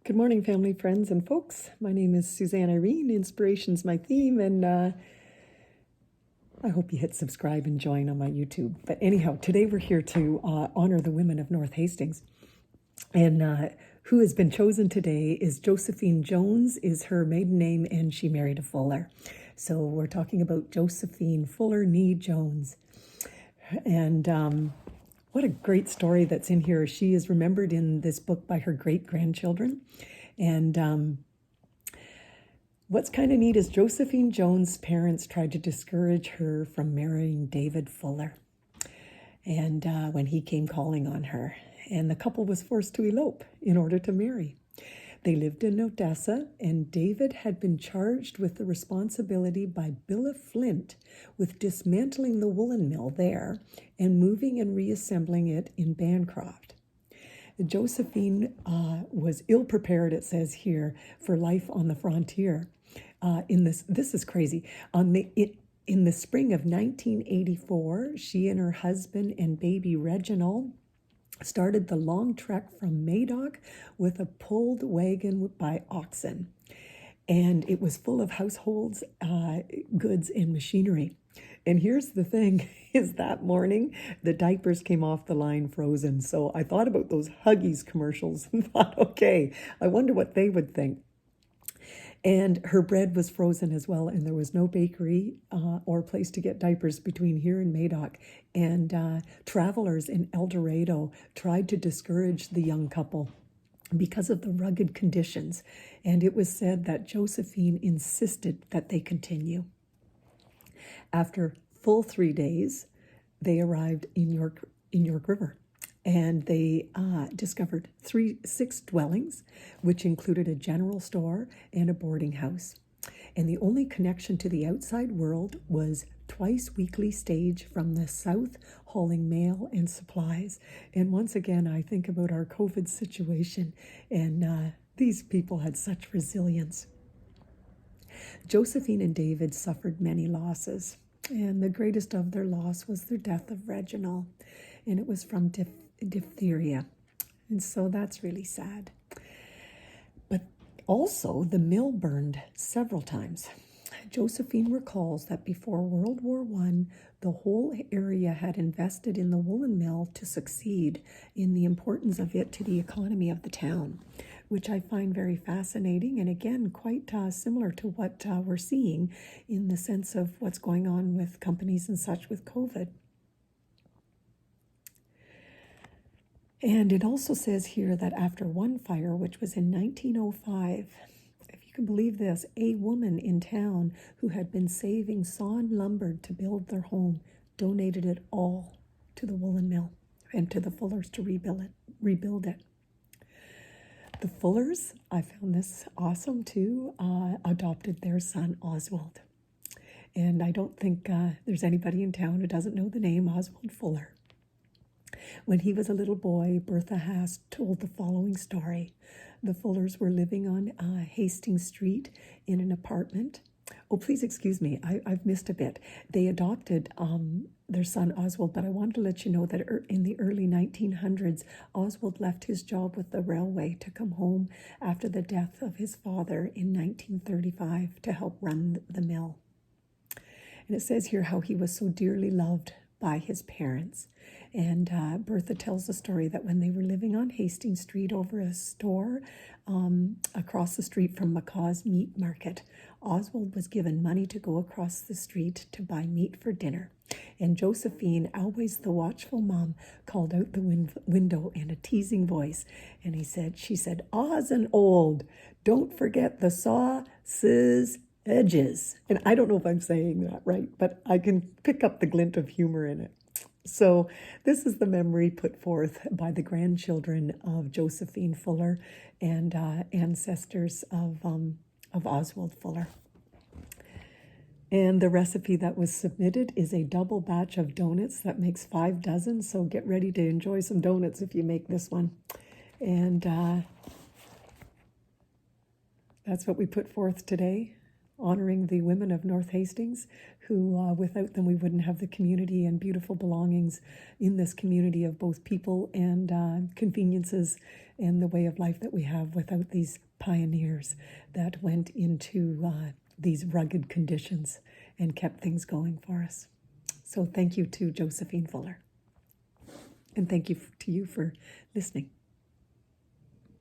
Good morning, family, friends, and folks. My name is Suzanne Irene. Inspiration's my theme, and I hope you hit subscribe and join on my YouTube. But anyhow, today we're here to honor the women of North Hastings. And who has been chosen today is Josephine Jones, is her maiden name, and she married a Fuller. So we're talking about Josephine Fuller Nee Jones. And what a great story that's in here. She is remembered in this book by her great-grandchildren. And what's kind of neat is Josephine Jones' parents tried to discourage her from marrying David Fuller. And when he came calling on her, and the couple was forced to elope in order to marry. They lived in Odessa, and David had been charged with the responsibility by Bill of Flint with dismantling the woolen mill there and moving and reassembling it in Bancroft. Josephine was ill-prepared, it says here, for life on the frontier. This is crazy. In the spring of 1984, she and her husband and baby Reginald started the long trek from Madoc with a pulled wagon by oxen. And it was full of households, goods, and machinery. And here's the thing, is that morning, the diapers came off the line frozen. So I thought about those Huggies commercials and thought, okay, I wonder what they would think. And her bread was frozen as well, and there was no bakery or place to get diapers between here and Madoc. And travelers in El Dorado tried to discourage the young couple because of the rugged conditions. And it was said that Josephine insisted that they continue. After full 3 days, they arrived in York River. And they discovered 6 dwellings, which included a general store and a boarding house. And the only connection to the outside world was twice weekly stage from the south hauling mail and supplies. And once again, I think about our COVID situation, and these people had such resilience. Josephine and David suffered many losses, and the greatest of their loss was their death of Reginald, and it was from diphtheria. And so that's really sad. But also the mill burned several times. Josephine recalls that before World War I, the whole area had invested in the woolen mill to succeed in the importance of it to the economy of the town, which I find very fascinating, and again, quite similar to what we're seeing in the sense of what's going on with companies and such with COVID. And it also says here that after one fire, which was in 1905, if you can believe this, a woman in town who had been saving sawn lumber to build their home donated it all to the woolen mill and to the Fullers to rebuild it. The Fullers, I found this awesome too, adopted their son Oswald. And I don't think there's anybody in town who doesn't know the name Oswald Fuller. When he was a little boy, Bertha Haas told the following story. The Fullers were living on Hastings Street in an apartment. Oh, please excuse me, I've missed a bit. They adopted their son Oswald, but I wanted to let you know that in the early 1900s, Oswald left his job with the railway to come home after the death of his father in 1935 to help run the mill. And it says here how he was so dearly loved by his parents. And Bertha tells the story that when they were living on Hastings Street over a store across the street from McCaw's Meat Market, Oswald was given money to go across the street to buy meat for dinner. And Josephine, always the watchful mom, called out the window in a teasing voice. And she said, "Oz and old, don't forget the sauces edges." And I don't know if I'm saying that right, but I can pick up the glint of humor in it. So this is the memory put forth by the grandchildren of Josephine Fuller and ancestors of Oswald Fuller. And the recipe that was submitted is a double batch of donuts that makes 5 dozen. So get ready to enjoy some donuts if you make this one. And that's what we put forth today. honoring the women of North Hastings, who without them we wouldn't have the community and beautiful belongings in this community of both people and conveniences and the way of life that we have without these pioneers that went into these rugged conditions and kept things going for us. So thank you to Josephine Fuller. And thank you to you for listening.